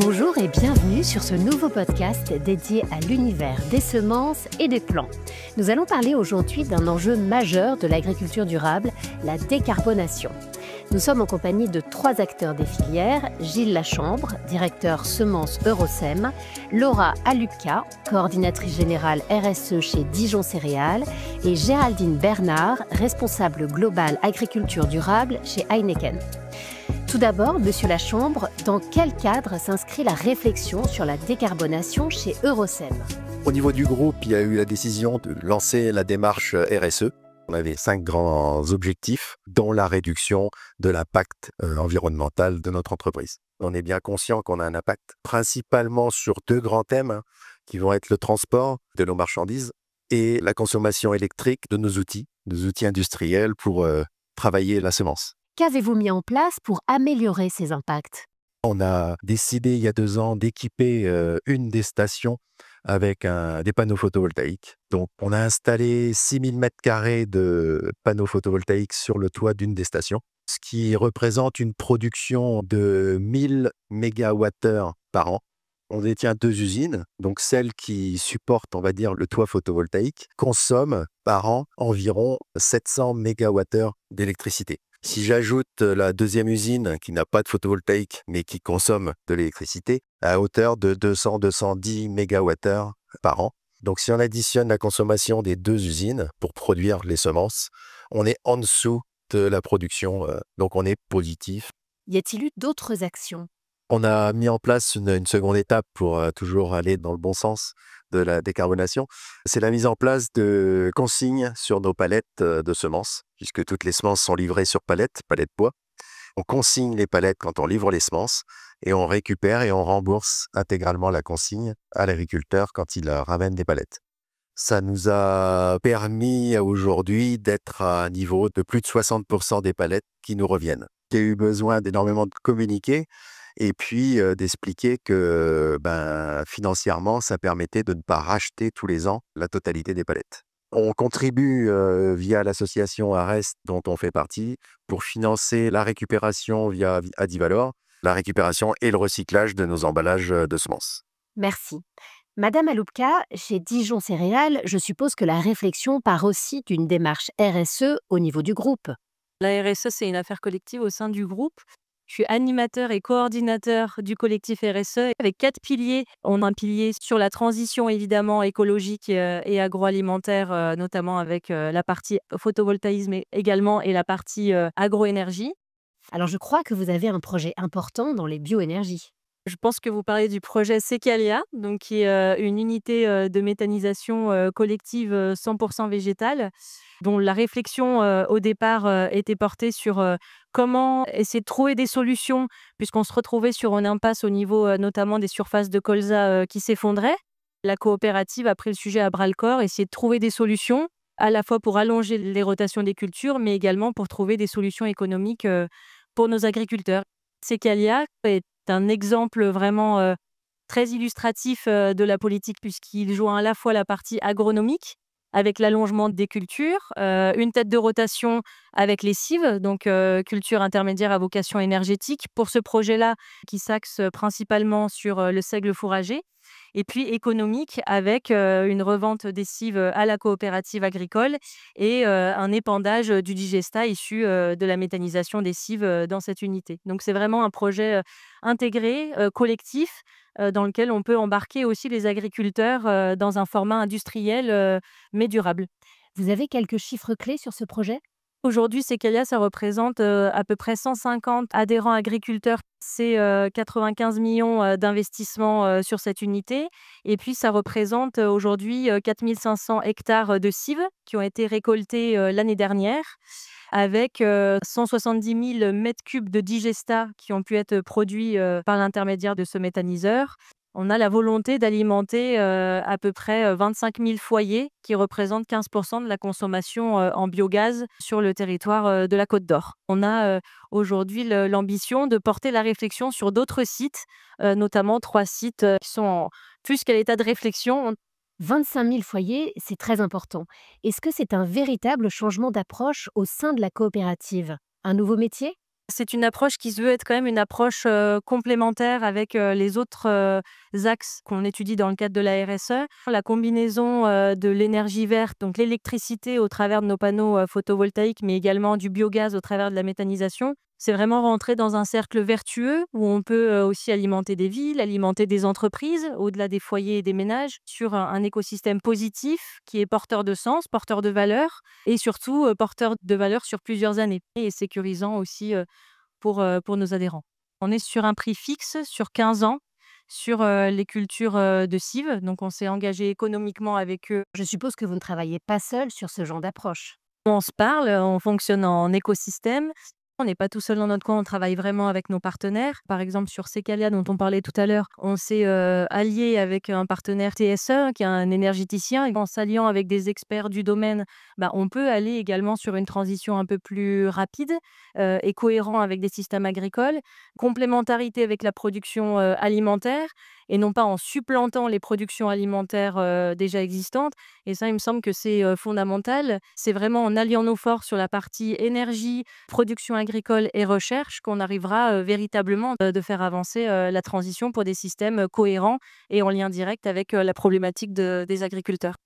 Bonjour et bienvenue sur ce nouveau podcast dédié à l'univers des semences et des plants. Nous allons parler aujourd'hui d'un enjeu majeur de l'agriculture durable, la décarbonation. Nous sommes en compagnie de 3 acteurs des filières, Gilles Lachambre, directeur semences Eurosem, Laura Alupka, coordinatrice générale RSE chez Dijon Céréales, et Géraldine Bernard, responsable globale agriculture durable chez Heineken. Tout d'abord, Monsieur Lachambre, dans quel cadre s'inscrit la réflexion sur la décarbonation chez Eurosem ? Au niveau du groupe, il y a eu la décision de lancer la démarche RSE. On avait 5 grands objectifs, dont la réduction de l'impact environnemental de notre entreprise. On est bien conscient qu'on a un impact principalement sur 2 grands thèmes, qui vont être le transport de nos marchandises et la consommation électrique de nos outils industriels pour travailler la semence. Qu'avez-vous mis en place pour améliorer ces impacts ? On a décidé il y a 2 ans d'équiper une des stations avec des panneaux photovoltaïques. Donc, on a installé 6000 m² de panneaux photovoltaïques sur le toit d'une des stations, ce qui représente une production de 1000 MWh par an. On détient 2 usines, donc celle qui supporte, on va dire, le toit photovoltaïque, consomme par an environ 700 MWh d'électricité. Si j'ajoute la 2e usine qui n'a pas de photovoltaïque mais qui consomme de l'électricité à hauteur de 200-210 MWh par an. Donc si on additionne la consommation des 2 usines pour produire les semences, on est en dessous de la production, donc on est positif. Y a-t-il eu d'autres actions ? On a mis en place une seconde étape pour toujours aller dans le bon sens de la décarbonation. C'est la mise en place de consignes sur nos palettes de semences, puisque toutes les semences sont livrées sur palettes bois. On consigne les palettes quand on livre les semences et on récupère et on rembourse intégralement la consigne à l'agriculteur quand il ramène des palettes. Ça nous a permis aujourd'hui d'être à un niveau de plus de 60% des palettes qui nous reviennent. Il y a eu besoin d'énormément de communiquer et puis d'expliquer que financièrement, ça permettait de ne pas racheter tous les ans la totalité des palettes. On contribue via l'association ARES dont on fait partie pour financer la récupération via Adivalor, la récupération et le recyclage de nos emballages de semences. Merci. Madame Alupka, chez Dijon Céréales, je suppose que la réflexion part aussi d'une démarche RSE au niveau du groupe. La RSE, c'est une affaire collective au sein du groupe. Je suis animateur et coordinateur du collectif RSE avec 4 piliers. On a un pilier sur la transition évidemment écologique et agroalimentaire, notamment avec la partie photovoltaïsme également et la partie agroénergie. Alors je crois que vous avez un projet important dans les bioénergies. Je pense que vous parlez du projet Secalia, donc qui est une unité de méthanisation collective 100% végétale, dont la réflexion au départ était portée sur comment essayer de trouver des solutions, puisqu'on se retrouvait sur une impasse au niveau notamment des surfaces de colza qui s'effondraient. La coopérative a pris le sujet à bras-le-corps, essayer de trouver des solutions, à la fois pour allonger les rotations des cultures, mais également pour trouver des solutions économiques pour nos agriculteurs. Secalia est un exemple vraiment très illustratif de la politique puisqu'il joint à la fois la partie agronomique avec l'allongement des cultures, une tête de rotation avec les cives, donc culture intermédiaire à vocation énergétique pour ce projet-là qui s'axe principalement sur le seigle fourrager. Et puis économique avec une revente des cives à la coopérative agricole et un épandage du digesta issu de la méthanisation des cives dans cette unité. Donc c'est vraiment un projet intégré, collectif, dans lequel on peut embarquer aussi les agriculteurs dans un format industriel mais durable. Vous avez quelques chiffres clés sur ce projet ? Aujourd'hui, Secalia, ça représente à peu près 150 adhérents agriculteurs. C'est 95 millions d'investissements sur cette unité. Et puis, ça représente aujourd'hui 4500 hectares de cives qui ont été récoltés l'année dernière, avec 170 000 mètres cubes de digesta qui ont pu être produits par l'intermédiaire de ce méthaniseur. On a la volonté d'alimenter à peu près 25 000 foyers qui représentent 15% de la consommation en biogaz sur le territoire de la Côte d'Or. On a aujourd'hui l'ambition de porter la réflexion sur d'autres sites, notamment 3 sites qui sont en plus qu'à l'état de réflexion. 25 000 foyers, c'est très important. Est-ce que c'est un véritable changement d'approche au sein de la coopérative ? Un nouveau métier ? C'est une approche qui se veut être quand même une approche, complémentaire avec, les autres, axes qu'on étudie dans le cadre de la RSE. La combinaison, de l'énergie verte, donc l'électricité au travers de nos panneaux, photovoltaïques, mais également du biogaz au travers de la méthanisation. C'est vraiment rentrer dans un cercle vertueux où on peut, aussi alimenter des villes, alimenter des entreprises, au-delà des foyers et des ménages, sur un écosystème positif qui est porteur de sens, porteur de valeurs et surtout, porteur de valeurs sur plusieurs années et sécurisant aussi, pour nos adhérents. On est sur un prix fixe sur 15 ans sur, les cultures, de cives, donc on s'est engagé économiquement avec eux. Je suppose que vous ne travaillez pas seul sur ce genre d'approche. On se parle, on fonctionne en écosystème. On n'est pas tout seul dans notre coin, on travaille vraiment avec nos partenaires. Par exemple, sur Secalia, dont on parlait tout à l'heure, on s'est allié avec un partenaire TSE, qui est un énergéticien. Et en s'alliant avec des experts du domaine, on peut aller également sur une transition un peu plus rapide et cohérent avec des systèmes agricoles. Complémentarité avec la production alimentaire et non pas en supplantant les productions alimentaires déjà existantes. Et ça, il me semble que c'est fondamental. C'est vraiment en alliant nos forces sur la partie énergie, production agricole et recherche qu'on arrivera véritablement de faire avancer la transition pour des systèmes cohérents et en lien direct avec la problématique des agriculteurs.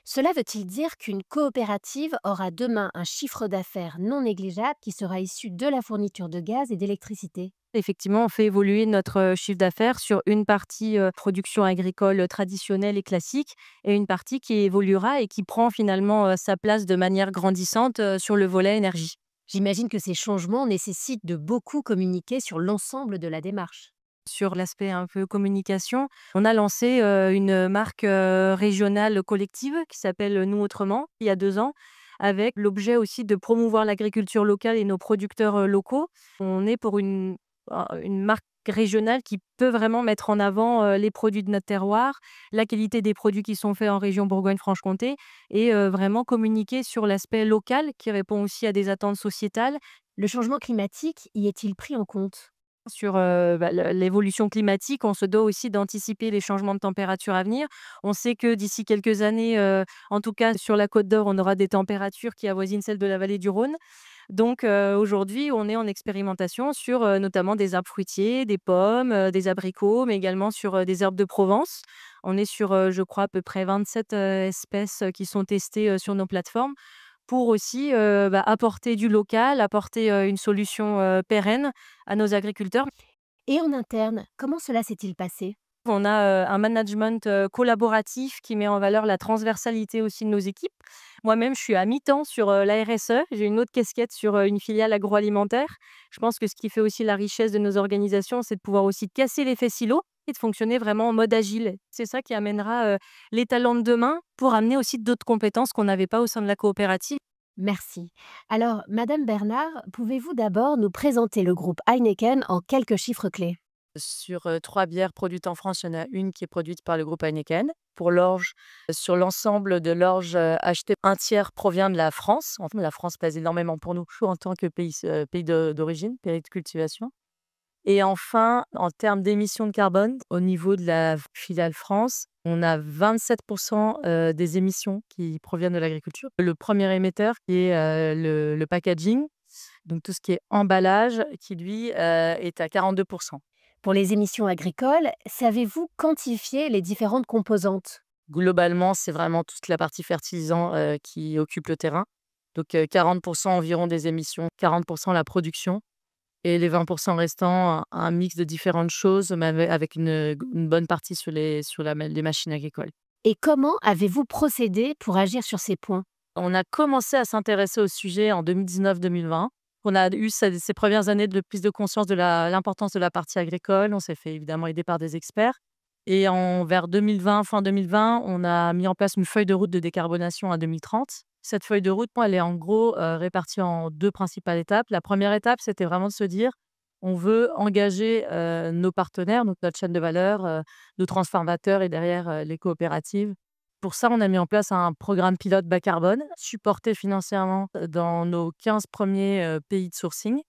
Cela veut-il dire qu'une coopérative aura demain un chiffre d'affaires non négligeable qui sera issu de la fourniture de gaz et d'électricité? Effectivement, on fait évoluer notre chiffre d'affaires sur une partie production agricole traditionnelle et classique et une partie qui évoluera et qui prend finalement sa place de manière grandissante sur le volet énergie. J'imagine que ces changements nécessitent de beaucoup communiquer sur l'ensemble de la démarche. Sur l'aspect un peu communication, on a lancé une marque régionale collective qui s'appelle Nous Autrement, il y a 2 ans, avec l'objet aussi de promouvoir l'agriculture locale et nos producteurs locaux. On est pour une marque régionale qui peut vraiment mettre en avant les produits de notre terroir, la qualité des produits qui sont faits en région Bourgogne-Franche-Comté et vraiment communiquer sur l'aspect local qui répond aussi à des attentes sociétales. Le changement climatique y est-il pris en compte? Sur l'évolution climatique, on se doit aussi d'anticiper les changements de température à venir. On sait que d'ici quelques années, en tout cas sur la Côte d'Or, on aura des températures qui avoisinent celles de la vallée du Rhône. Donc aujourd'hui, on est en expérimentation sur notamment des arbres fruitiers, des pommes, des abricots, mais également sur des herbes de Provence. On est sur, je crois, à peu près 27 espèces qui sont testées sur nos plateformes pour aussi apporter du local, apporter une solution pérenne à nos agriculteurs. Et en interne, comment cela s'est-il passé? On a un management collaboratif qui met en valeur la transversalité aussi de nos équipes. Moi-même, je suis à mi-temps sur la RSE. J'ai une autre casquette sur une filiale agroalimentaire. Je pense que ce qui fait aussi la richesse de nos organisations, c'est de pouvoir aussi casser l'effet silo et de fonctionner vraiment en mode agile. C'est ça qui amènera les talents de demain pour amener aussi d'autres compétences qu'on n'avait pas au sein de la coopérative. Merci. Alors, Madame Bernard, pouvez-vous d'abord nous présenter le groupe Heineken en quelques chiffres clés? Sur 3 bières produites en France, il y en a une qui est produite par le groupe Heineken. Pour l'orge, sur l'ensemble de l'orge achetée, un tiers provient de la France. En fait, la France pèse énormément pour nous en tant que pays d'origine, pays de cultivation. Et enfin, en termes d'émissions de carbone, au niveau de la filiale France, on a 27 des émissions qui proviennent de l'agriculture. Le premier émetteur qui est le packaging, donc tout ce qui est emballage, qui lui est à 42. Pour les émissions agricoles, savez-vous quantifier les différentes composantes? Globalement, c'est vraiment toute la partie fertilisant qui occupe le terrain. Donc 40 environ des émissions, 40 la production et les 20 restants, un mix de différentes choses, mais avec une bonne partie les machines agricoles. Et comment avez-vous procédé pour agir sur ces points? On a commencé à s'intéresser au sujet en 2019-2020. On a eu ces premières années de prise de conscience de l'importance de la partie agricole. On s'est fait évidemment aider par des experts. Et vers 2020, fin 2020, on a mis en place une feuille de route de décarbonation à 2030. Cette feuille de route, elle est en gros répartie en 2 principales étapes. La première étape, c'était vraiment de se dire, on veut engager nos partenaires, donc notre chaîne de valeur, nos transformateurs et derrière les coopératives. Pour ça, on a mis en place un programme pilote bas carbone, supporté financièrement dans nos 15 premiers pays de sourcing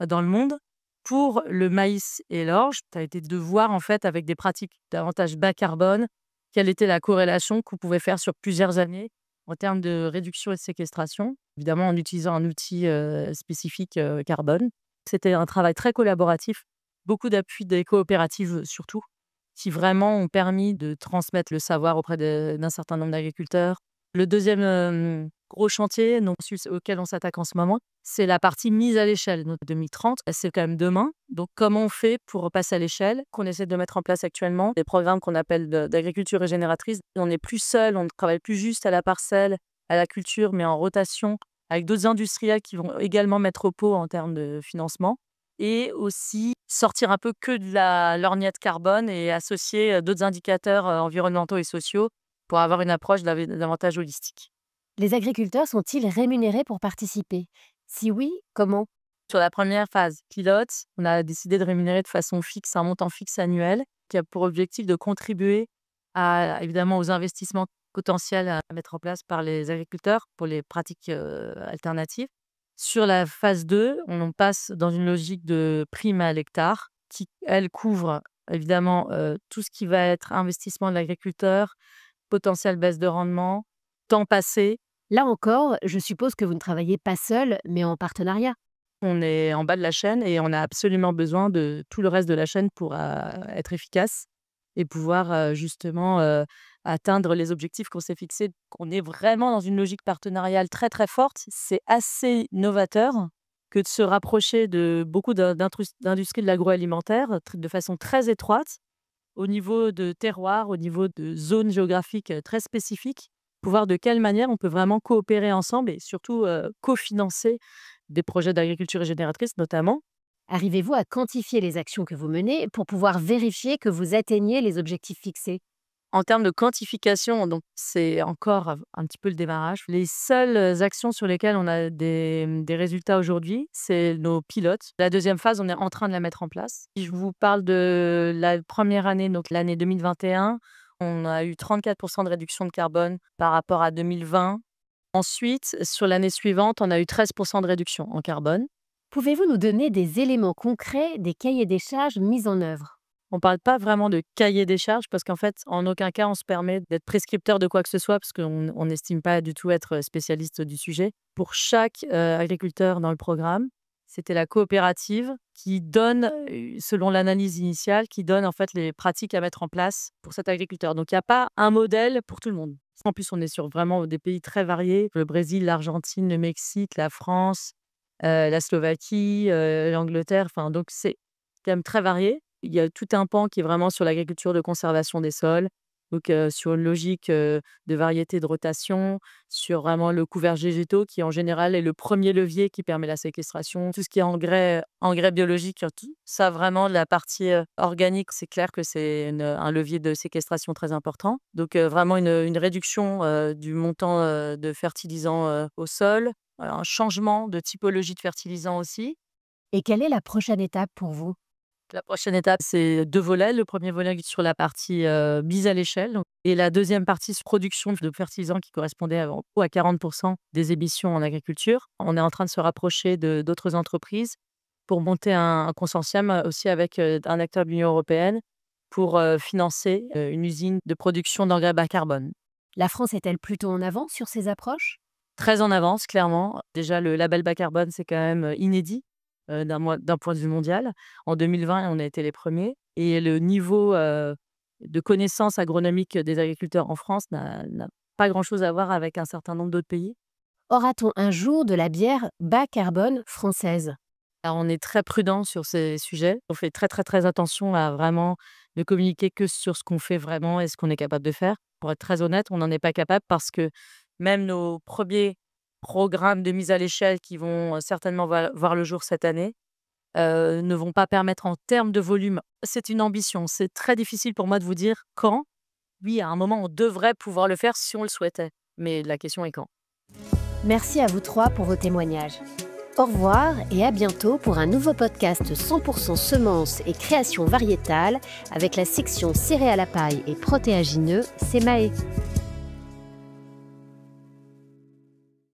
dans le monde. Pour le maïs et l'orge, ça a été de voir en fait avec des pratiques davantage bas carbone, quelle était la corrélation qu'on pouvait faire sur plusieurs années en termes de réduction et de séquestration, évidemment en utilisant un outil spécifique carbone. C'était un travail très collaboratif, beaucoup d'appui des coopératives surtout, qui vraiment ont permis de transmettre le savoir auprès d'un certain nombre d'agriculteurs. Le deuxième gros chantier celui auquel on s'attaque en ce moment, c'est la partie mise à l'échelle. Donc 2030, c'est quand même demain. Donc comment on fait pour passer à l'échelle, qu'on essaie de mettre en place actuellement, des programmes qu'on appelle d'agriculture régénératrice. On n'est plus seul, on ne travaille plus juste à la parcelle, à la culture, mais en rotation avec d'autres industriels qui vont également mettre au pot en termes de financement. Et aussi sortir un peu que de la lorgnette carbone et associer d'autres indicateurs environnementaux et sociaux pour avoir une approche davantage holistique. Les agriculteurs sont-ils rémunérés pour participer? Si oui, comment? Sur la première phase pilote, on a décidé de rémunérer de façon fixe, un montant fixe annuel qui a pour objectif de contribuer évidemment aux investissements potentiels à mettre en place par les agriculteurs pour les pratiques alternatives. Sur la phase 2, on passe dans une logique de prime à l'hectare qui, elle, couvre évidemment tout ce qui va être investissement de l'agriculteur, potentiel baisse de rendement, temps passé. Là encore, je suppose que vous ne travaillez pas seul, mais en partenariat. On est en bas de la chaîne et on a absolument besoin de tout le reste de la chaîne pour être efficace et pouvoir justement atteindre les objectifs qu'on s'est fixés. On est vraiment dans une logique partenariale très très forte. C'est assez novateur que de se rapprocher de beaucoup d'industries de l'agroalimentaire de façon très étroite, au niveau de terroirs, au niveau de zones géographiques très spécifiques, pour voir de quelle manière on peut vraiment coopérer ensemble et surtout cofinancer des projets d'agriculture régénératrice notamment. Arrivez-vous à quantifier les actions que vous menez pour pouvoir vérifier que vous atteignez les objectifs fixés? En termes de quantification, donc c'est encore un petit peu le démarrage. Les seules actions sur lesquelles on a des résultats aujourd'hui, c'est nos pilotes. La deuxième phase, on est en train de la mettre en place. Si je vous parle de la première année, donc l'année 2021, on a eu 34% de réduction de carbone par rapport à 2020. Ensuite, sur l'année suivante, on a eu 13% de réduction en carbone. Pouvez-vous nous donner des éléments concrets des cahiers des charges mis en œuvre? On ne parle pas vraiment de cahier des charges parce qu'en fait, en aucun cas, on se permet d'être prescripteur de quoi que ce soit parce qu'on n'estime pas du tout être spécialiste du sujet. Pour chaque agriculteur dans le programme, c'était la coopérative qui donne, selon l'analyse initiale, qui donne en fait les pratiques à mettre en place pour cet agriculteur. Donc, il n'y a pas un modèle pour tout le monde. En plus, on est sur vraiment des pays très variés. Le Brésil, l'Argentine, le Mexique, la France, la Slovaquie, l'Angleterre. Enfin, donc, c'est quand même très varié. Il y a tout un pan qui est vraiment sur l'agriculture de conservation des sols, donc sur une logique de variété de rotation, sur vraiment le couvert végétaux qui en général est le premier levier qui permet la séquestration. Tout ce qui est engrais biologique, ça vraiment la partie organique, c'est clair que c'est un levier de séquestration très important. Donc vraiment une réduction du montant de fertilisants au sol, un changement de typologie de fertilisants aussi. Et quelle est la prochaine étape pour vous? La prochaine étape, c'est 2 volets. Le premier volet sur la partie mise à l'échelle et la deuxième partie sur production de fertilisants qui correspondait à 40% des émissions en agriculture. On est en train de se rapprocher d'autres entreprises pour monter un consortium aussi avec un acteur de l'Union européenne pour financer une usine de production d'engrais bas carbone. La France est-elle plutôt en avance sur ces approches? Très en avance, clairement. Déjà, le label bas carbone, c'est quand même inédit. D'un point de vue mondial. En 2020, on a été les premiers. Et le niveau de connaissances agronomiques des agriculteurs en France n'a pas grand-chose à voir avec un certain nombre d'autres pays. Aura-t-on un jour de la bière bas carbone française? Alors, on est très prudent sur ces sujets. On fait très, très, très attention à vraiment ne communiquer que sur ce qu'on fait vraiment et ce qu'on est capable de faire. Pour être très honnête, on n'en est pas capable parce que même nos premiers programmes de mise à l'échelle qui vont certainement voir le jour cette année, ne vont pas permettre en termes de volume. C'est une ambition. C'est très difficile pour moi de vous dire quand. Oui, à un moment, on devrait pouvoir le faire si on le souhaitait. Mais la question est quand. Merci à vous trois pour vos témoignages. Au revoir et à bientôt pour un nouveau podcast 100% semences et création variétale avec la section céréales à paille et protéagineux SEMAE.